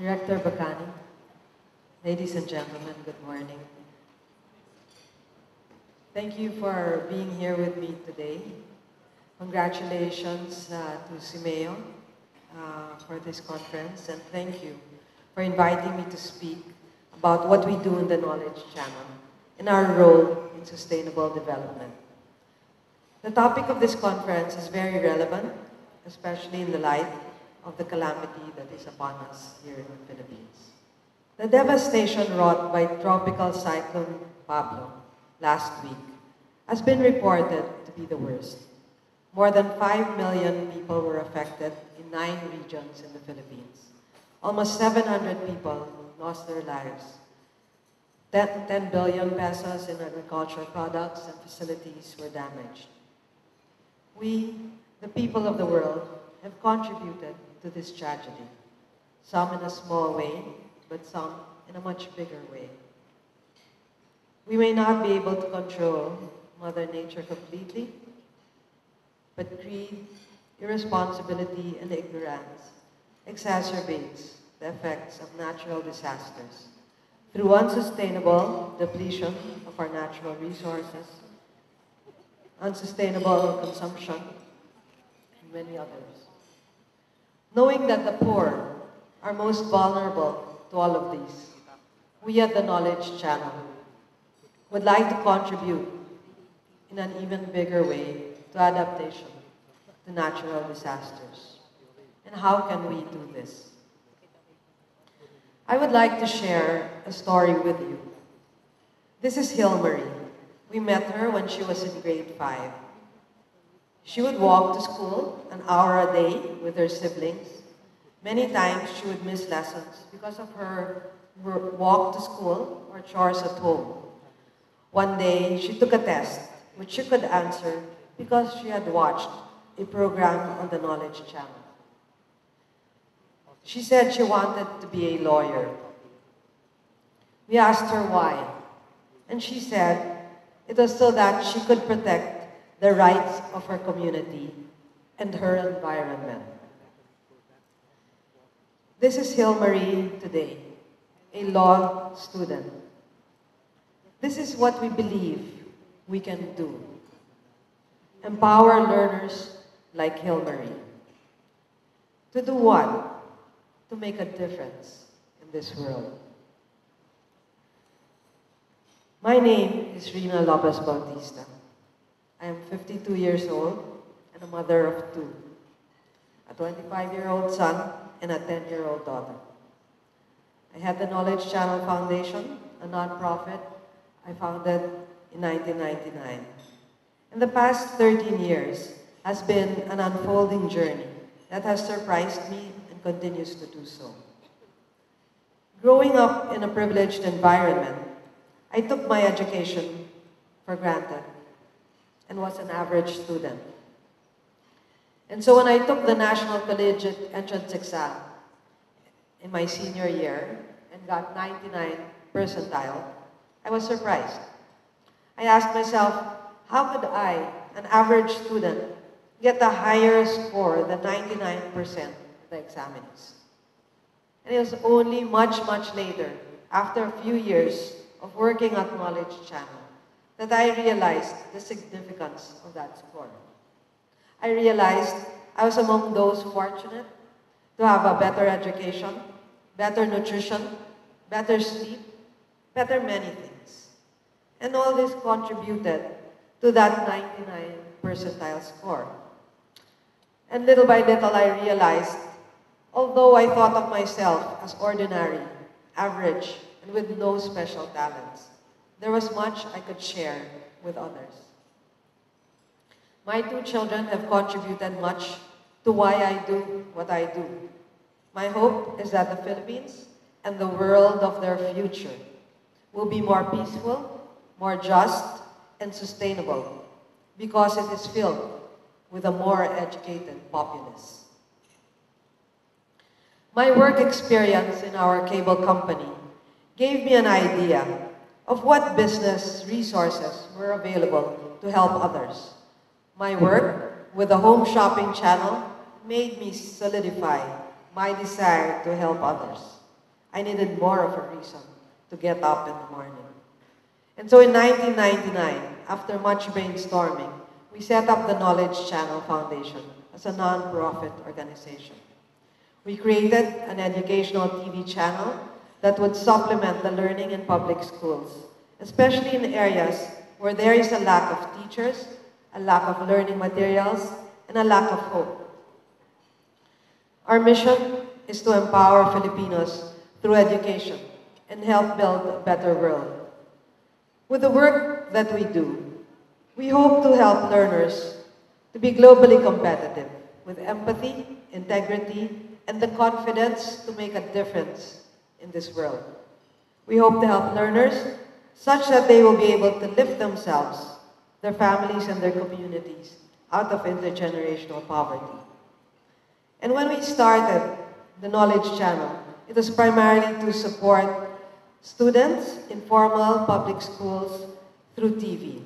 Director Bacani, ladies and gentlemen, good morning. Thank you for being here with me today. Congratulations to SEAMEO for this conference, and thank you for inviting me to speak about what we do in the Knowledge Channel and our role in sustainable development. The topic of this conference is very relevant, especially in the light of the calamity that is upon us here in the Philippines. The devastation wrought by Tropical Cyclone Pablo last week has been reported to be the worst. More than 5 million people were affected in 9 regions in the Philippines. Almost 700 people lost their lives. 10 billion pesos in agricultural products and facilities were damaged. We, the people of the world, have contributed to this tragedy, some in a small way, but some in a much bigger way. We may not be able to control Mother Nature completely, but greed, irresponsibility, and ignorance exacerbates the effects of natural disasters through unsustainable depletion of our natural resources, unsustainable consumption, and many others. Knowing that the poor are most vulnerable to all of these, we at the Knowledge Channel would like to contribute in an even bigger way to adaptation to natural disasters. And how can we do this? I would like to share a story with you. This is Hilmarie. We met her when she was in grade 5. She would walk to school an hour a day with her siblings. Many times she would miss lessons because of her walk to school or chores at home. One day, she took a test, which she could answer because she had watched a program on the Knowledge Channel. She said she wanted to be a lawyer. We asked her why, and she said it was so that she could protect the rights of her community and her environment. This is Hilmarie today, a law student. This is what we believe we can do. Empower learners like Hilmarie. To do what? To make a difference in this world. My name is Rina Lopez-Bautista. I am 52 years old and a mother of 2, a 25-year-old son and a 10-year-old daughter. I had the Knowledge Channel Foundation, a nonprofit I founded in 1999. In the past 13 years has been an unfolding journey that has surprised me and continues to do so. Growing up in a privileged environment, I took my education for granted and was an average student. And so when I took the National Collegiate Entrance Exam in my senior year and got 99 percentile, I was surprised. I asked myself, how could I, an average student, get a higher score than 99% of the examinees? And it was only much, much later, after a few years of working at Knowledge Channel, that I realized the significance of that score. I realized I was among those fortunate to have a better education, better nutrition, better sleep, better many things. And all this contributed to that 99 percentile score. And little by little I realized, although I thought of myself as ordinary, average, and with no special talents, there was much I could share with others. My 2 children have contributed much to why I do what I do. My hope is that the Philippines and the world of their future will be more peaceful, more just, and sustainable because it is filled with a more educated populace. My work experience in our cable company gave me an idea of what business resources were available to help others. My work with the home shopping channel made me solidify my desire to help others. I needed more of a reason to get up in the morning. And so in 1999, after much brainstorming, we set up the Knowledge Channel Foundation as a non-profit organization. We created an educational TV channel that would supplement the learning in public schools, especially in areas where there is a lack of teachers, a lack of learning materials, and a lack of hope. Our mission is to empower Filipinos through education and help build a better world. With the work that we do, we hope to help learners to be globally competitive with empathy, integrity, and the confidence to make a difference in this world. We hope to help learners such that they will be able to lift themselves, their families, and their communities out of intergenerational poverty. And when we started the Knowledge Channel, it was primarily to support students in formal public schools through TV.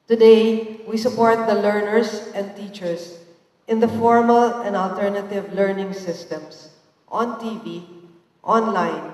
Today, we support the learners and teachers in the formal and alternative learning systems on TV, online,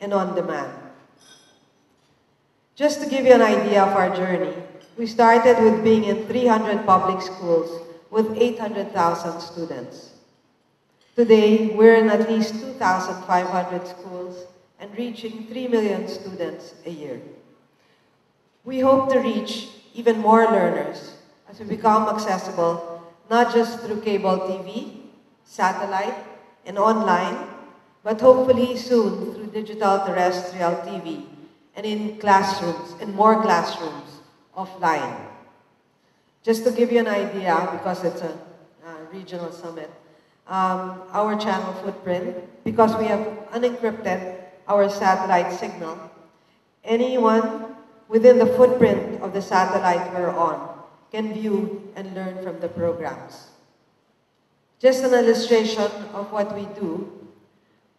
and on demand. Just to give you an idea of our journey, we started with being in 300 public schools with 800,000 students. Today, we're in at least 2,500 schools and reaching 3 million students a year. We hope to reach even more learners as we become accessible not just through cable TV, satellite, and online, but hopefully soon through digital terrestrial TV and in classrooms, and more classrooms offline. Just to give you an idea, because it's a regional summit, our channel footprint, because we have unencrypted our satellite signal, anyone within the footprint of the satellite we're on can view and learn from the programs. Just an illustration of what we do,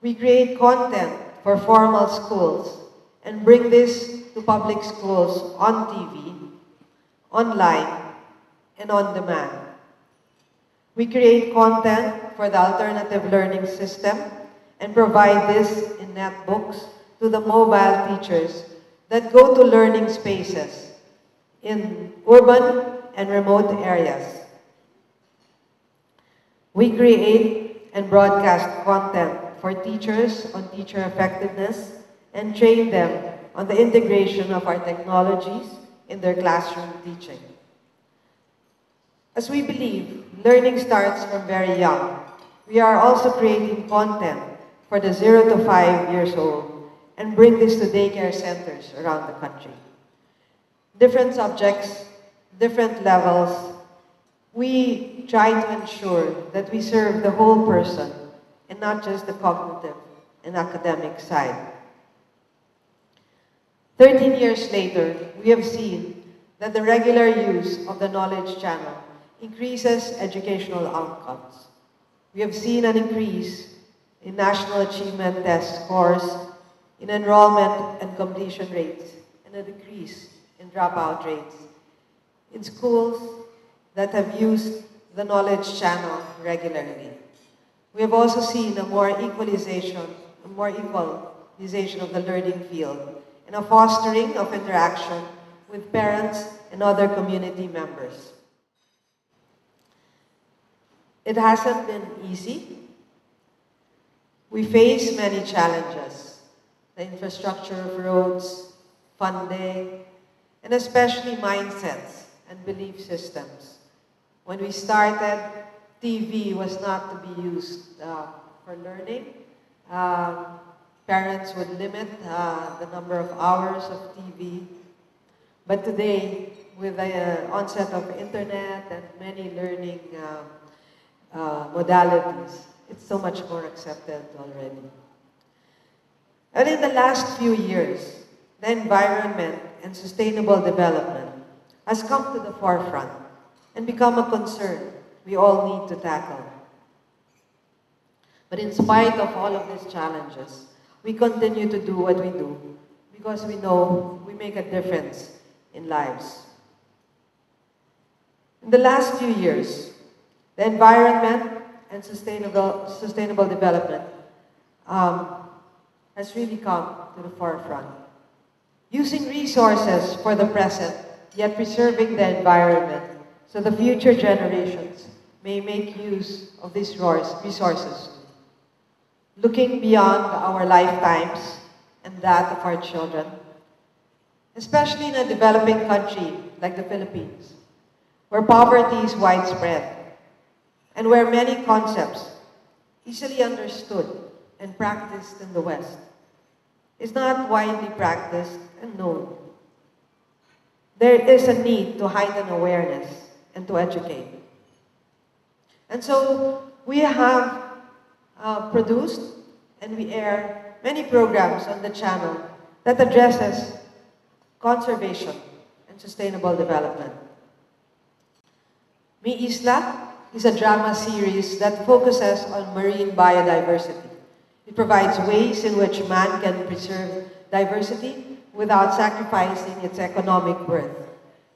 we create content for formal schools and bring this to public schools on TV, online, and on demand. We create content for the alternative learning system and provide this in netbooks to the mobile teachers that go to learning spaces in urban and remote areas. We create and broadcast content for teachers on teacher effectiveness and train them on the integration of our technologies in their classroom teaching. As we believe learning starts from very young, we are also creating content for the 0 to 5 years old and bring this to daycare centers around the country. Different subjects, different levels, we try to ensure that we serve the whole person and not just the cognitive and academic side. 13 years later, we have seen that the regular use of the Knowledge Channel increases educational outcomes. We have seen an increase in National Achievement Test scores, in enrollment and completion rates, and a decrease in dropout rates in schools that have used the Knowledge Channel regularly. We have also seen a more equalization of the learning field and a fostering of interaction with parents and other community members. It hasn't been easy. We face many challenges. The infrastructure of roads, funding, and especially mindsets and belief systems. When we started, TV was not to be used for learning. Parents would limit the number of hours of TV. But today, with the onset of internet and many learning modalities, it's so much more accepted already. And in the last few years, the environment and sustainable development has come to the forefront and become a concern we all need to tackle. But in spite of all of these challenges, we continue to do what we do because we know we make a difference in lives. In the last few years, the environment and sustainable development um, has really come to the forefront. Using resources for the present, yet preserving the environment so the future generations may make use of these resources. Looking beyond our lifetimes and that of our children, especially in a developing country like the Philippines, where poverty is widespread and where many concepts easily understood and practiced in the West is not widely practiced and known. There is a need to heighten awareness and to educate. And so we have produced and we air many programs on the channel that addresses conservation and sustainable development. Mi Isla is a drama series that focuses on marine biodiversity. It provides ways in which man can preserve diversity without sacrificing its economic worth.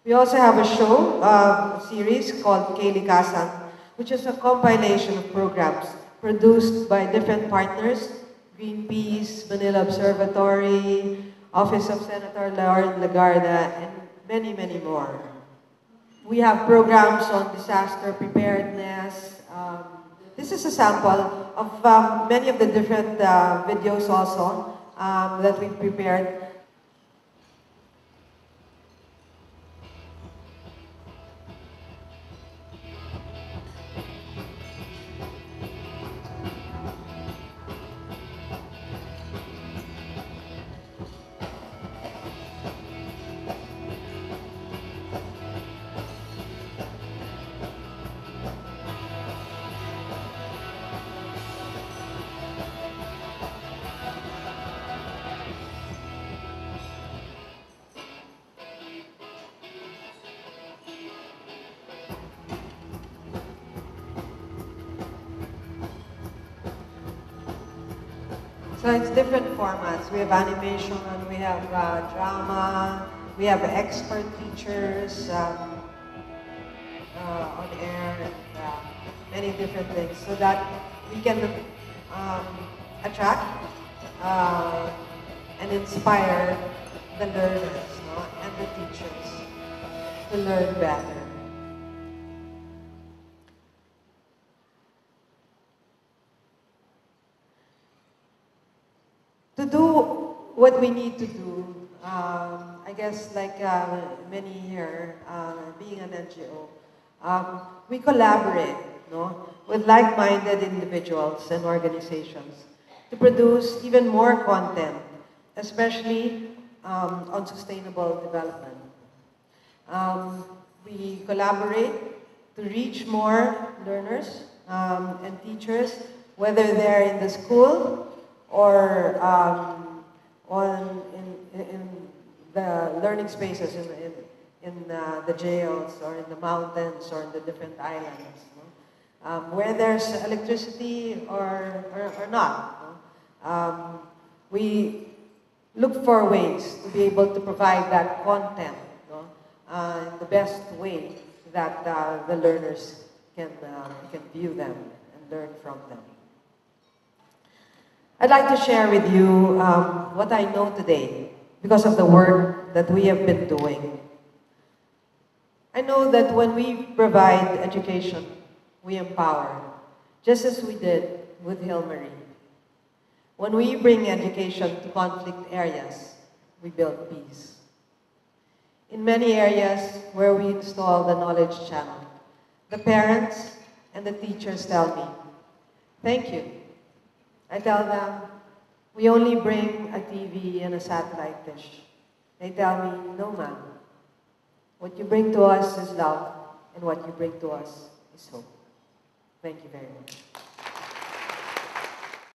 We also have a show, a series called Kailikasan, which is a compilation of programs produced by different partners, Greenpeace, Manila Observatory, Office of Senator Lauren Lagarda, and many, many more. We have programs on disaster preparedness. This is a sample of many of the different videos also that we've prepared. So it's different formats. We have animation, we have drama, we have expert teachers on air, and many different things, so that we can attract and inspire the learners, no? And the teachers to learn better. To do what we need to do, I guess like many here, being an NGO, we collaborate, no, with like-minded individuals and organizations to produce even more content, especially on sustainable development. We collaborate to reach more learners and teachers, whether they're in the school or in the learning spaces in the jails or in the mountains or in the different islands, no? Where there's electricity or not. No? We look for ways to be able to provide that content, no? In the best way that the learners can view them and learn from them. I'd like to share with you what I know today because of the work that we have been doing. I know that when we provide education, we empower, just as we did with Hail Mary. When we bring education to conflict areas, we build peace. In many areas where we install the knowledge channel, the parents and the teachers tell me, "Thank you." I tell them, "We only bring a TV and a satellite dish." They tell me, "No, ma'am. What you bring to us is love, and what you bring to us is hope." Thank you very much.